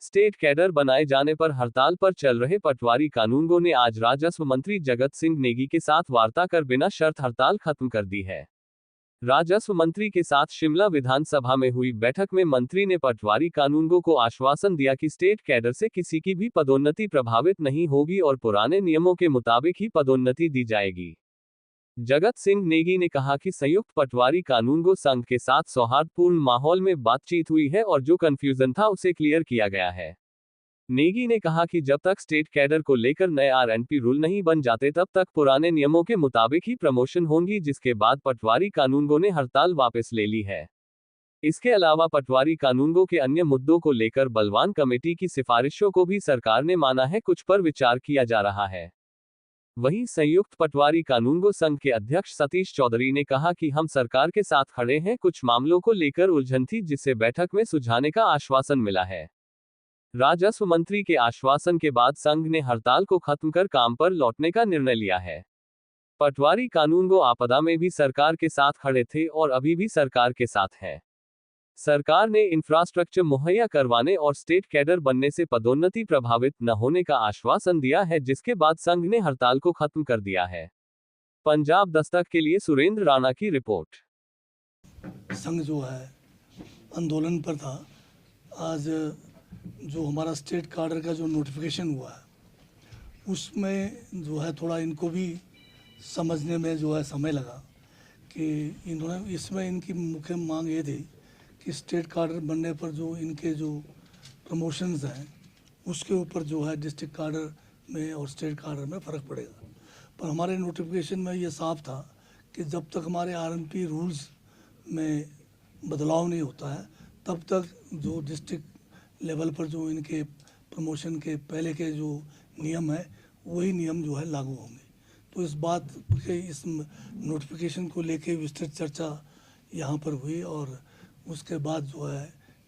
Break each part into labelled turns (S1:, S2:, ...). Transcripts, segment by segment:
S1: State cadre बनाए जाने पर हड़ताल पर चल रहे पटवारी कानूनगो ने आज राजस्व मंत्री जगत सिंह नेगी के साथ वार्ता कर बिना शर्त हड़ताल खत्म कर दी है। राजस्व मंत्री के साथ शिमला विधानसभा में हुई बैठक में मंत्री ने पटवारी कानूनगो को आश्वासन दिया कि स्टेट कैडर से किसी की भी पदोन्नति प्रभावित नहीं होगी और पुराने नियमों के मुताबिक ही पदोन्नति दी जाएगी। जगत सिंह नेगी ने कहा कि संयुक्त पटवारी कानूनगो संघ के साथ सौहार्दपूर्ण माहौल में बातचीत हुई है और जो कंफ्यूजन था उसे क्लियर किया गया है। नेगी ने कहा कि जब तक स्टेट कैडर को लेकर नए आरएनपी रूल नहीं बन जाते तब तक पुराने नियमों के मुताबिक ही प्रमोशन होंगी, जिसके बाद पटवारी कानूनगो ने हड़ताल वापस ले ली है। इसके अलावा पटवारी कानूनगो के अन्य मुद्दों को लेकर बलवान कमेटी की सिफारिशों को भी सरकार ने माना है, कुछ पर विचार किया जा रहा है। वहीं संयुक्त पटवारी कानूनगो संघ के अध्यक्ष सतीश चौधरी ने कहा कि हम सरकार के साथ खड़े हैं, कुछ मामलों को लेकर उलझन थी जिसे बैठक में सुलझाने का आश्वासन मिला है। राजस्व मंत्री के आश्वासन के बाद संघ ने हड़ताल को खत्म कर काम पर लौटने का निर्णय लिया है। पटवारी कानूनगो आपदा में भी सरकार के साथ खड़े थे और अभी भी सरकार के साथ हैं। सरकार ने इंफ्रास्ट्रक्चर मुहैया करवाने और स्टेट कैडर बनने से पदोन्नति प्रभावित न होने का आश्वासन दिया है, जिसके बाद संघ ने हड़ताल को खत्म कर दिया है। पंजाब दस्तक के लिए सुरेंद्र राणा की रिपोर्ट।
S2: संघ जो है आंदोलन पर था। आज जो हमारा स्टेट कैडर का जो नोटिफिकेशन हुआ है उसमें जो है थोड़ा इनको भी समझने में जो है समय लगा कि इन्होंने इसमें इनकी मुख्य मांग ये थी कि स्टेट कैडर बनने पर जो इनके जो प्रमोशंस हैं उसके ऊपर जो है डिस्ट्रिक्ट कैडर में और स्टेट कैडर में फ़र्क पड़ेगा। पर हमारे नोटिफिकेशन में ये साफ था कि जब तक हमारे आरएनपी रूल्स में बदलाव नहीं होता है तब तक जो डिस्ट्रिक्ट लेवल पर जो इनके प्रमोशन के पहले के जो नियम है वही नियम जो है लागू होंगे। तो इस बात के इस नोटिफिकेशन को लेके विस्तृत चर्चा यहाँ पर हुई और उसके बाद जो है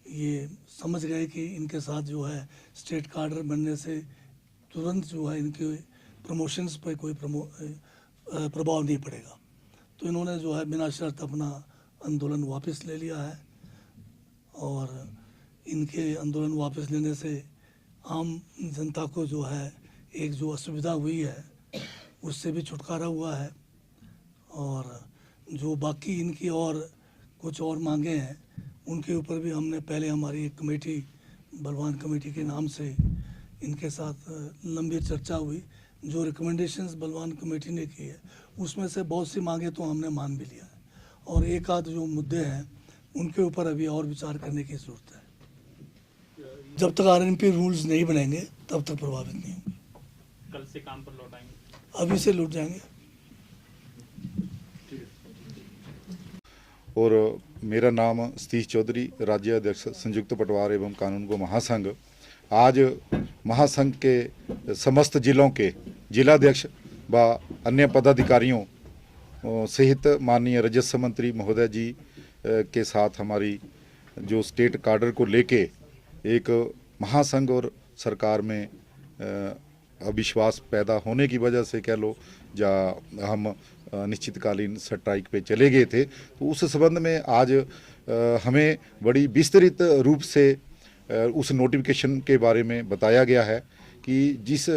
S2: ये समझ गए कि इनके साथ जो है स्टेट कैडर बनने से तुरंत जो है इनके प्रमोशंस पर कोई प्रभाव नहीं पड़ेगा। तो इन्होंने जो है बिना शर्त अपना आंदोलन वापस ले लिया है और इनके आंदोलन वापस लेने से आम जनता को जो है एक जो असुविधा हुई है उससे भी छुटकारा हुआ है और जो बाकी इनकी और कुछ और मांगे हैं उनके ऊपर भी हमने पहले हमारी एक कमेटी बलवान कमेटी के नाम से इनके साथ लंबी चर्चा हुई। जो रिकमेंडेशंस बलवान कमेटी ने की है उसमें से बहुत सी मांगे तो हमने मान भी लिया है और एक आध जो मुद्दे हैं उनके ऊपर अभी और विचार करने की ज़रूरत है। जब तक आरएनपी रूल्स नहीं बनेंगे तब तक प्रभावित नहीं होंगे।
S3: कल से काम पर लौटाएंगे?
S2: अभी से लौट जाएंगे।
S4: और मेरा नाम सतीश चौधरी, राज्य अध्यक्ष संयुक्त पटवार एवं कानूनगो महासंघ। आज महासंघ के समस्त जिलों के जिलाध्यक्ष व अन्य पदाधिकारियों सहित माननीय राजस्व मंत्री महोदय जी के साथ हमारी जो स्टेट कैडर को लेके एक महासंघ और सरकार में अविश्वास पैदा होने की वजह से कह लो या हम निश्चितकालीन स्ट्राइक पे चले गए थे, तो उस संबंध में आज हमें बड़ी विस्तृत रूप से उस नोटिफिकेशन के बारे में बताया गया है कि जिस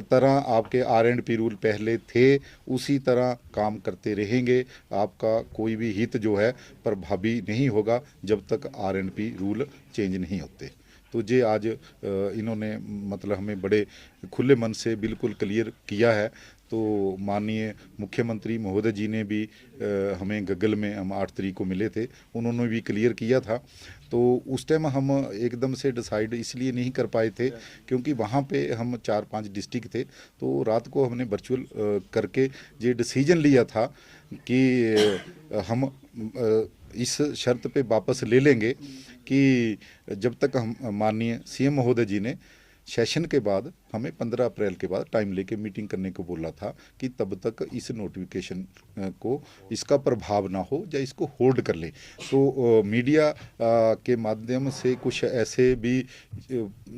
S4: तरह आपके आरएनपी रूल पहले थे उसी तरह काम करते रहेंगे। आपका कोई भी हित जो है प्रभावी नहीं होगा जब तक आरएनपी रूल चेंज नहीं होते। तो ये आज इन्होंने मतलब हमें बड़े खुले मन से बिल्कुल क्लियर किया है। तो माननीय मुख्यमंत्री महोदय जी ने भी हमें गगल में हम 8 तारीख को मिले थे, उन्होंने भी क्लियर किया था। तो उस टाइम हम एकदम से डिसाइड इसलिए नहीं कर पाए थे क्योंकि वहाँ पे हम 4-5 डिस्ट्रिक्ट थे। तो रात को हमने वर्चुअल करके ये डिसीजन लिया था कि हम इस शर्त पे वापस ले लेंगे कि जब तक हम माननीय सीएम महोदय जी ने सेशन के बाद हमें 15 अप्रैल के बाद टाइम लेके मीटिंग करने को बोला था कि तब तक इस नोटिफिकेशन को इसका प्रभाव ना हो या इसको होल्ड कर ले। तो मीडिया के माध्यम से कुछ ऐसे भी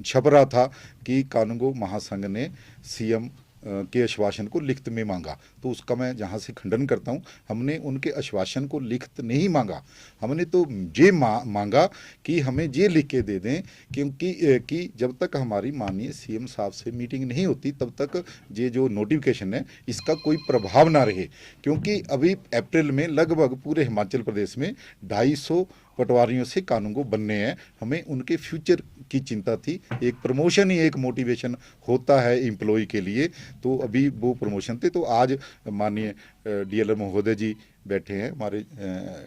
S4: छप रहा था कि कानूनगो महासंघ ने सीएम के आश्वासन को लिखित में मांगा, तो उसका मैं जहाँ से खंडन करता हूँ। हमने उनके आश्वासन को लिखित नहीं मांगा, हमने तो ये मांगा कि हमें ये लिख के दे दें, क्योंकि कि जब तक हमारी माननीय सीएम साहब से मीटिंग नहीं होती तब तक ये जो नोटिफिकेशन है इसका कोई प्रभाव ना रहे। क्योंकि अभी अप्रैल में लगभग पूरे हिमाचल प्रदेश में 250 पटवारियों से कानूनगो बनने हैं। हमें उनके फ्यूचर की चिंता थी। एक प्रमोशन ही एक मोटिवेशन होता है एम्प्लॉय के लिए, तो अभी वो प्रमोशन थे। तो आज माननीय डीएलआर महोदय जी बैठे हैं, हमारे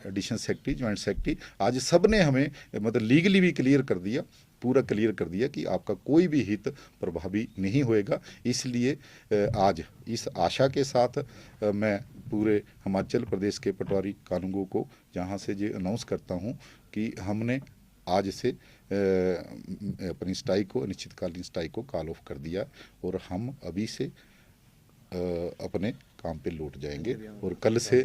S4: एडिशनल सेक्रेटरी, ज्वाइंट सेक्रेटरी, आज सब ने हमें मतलब लीगली भी क्लियर कर दिया, पूरा क्लियर कर दिया कि आपका कोई भी हित प्रभावी नहीं होएगा। इसलिए आज इस आशा के साथ मैं पूरे हिमाचल प्रदेश के पटवारी कानूनगो को जहां से ये अनाउंस करता हूं कि हमने आज से अपनी स्ट्राइक को, अनिश्चितकालीन स्ट्राइक को कॉल ऑफ कर दिया और हम अभी से अपने काम पे लौट जाएंगे और कल से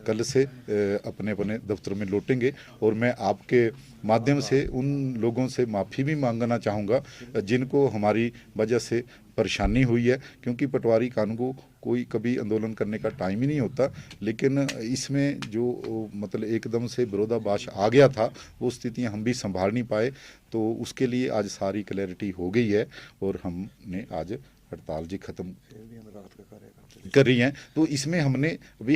S4: अपने अपने दफ्तरों में लौटेंगे। और मैं आपके माध्यम से उन लोगों से माफ़ी भी मांगना चाहूँगा जिनको हमारी वजह से परेशानी हुई है, क्योंकि पटवारी कानून को कोई कभी आंदोलन करने का टाइम ही नहीं होता, लेकिन इसमें जो मतलब एकदम से विरोधाभास आ गया था वो स्थितियां हम भी संभाल नहीं पाए। तो उसके लिए आज सारी क्लैरिटी हो गई है और हमने आज हड़ताल जी खत्म कर रही हैं। तो इसमें हमने अभी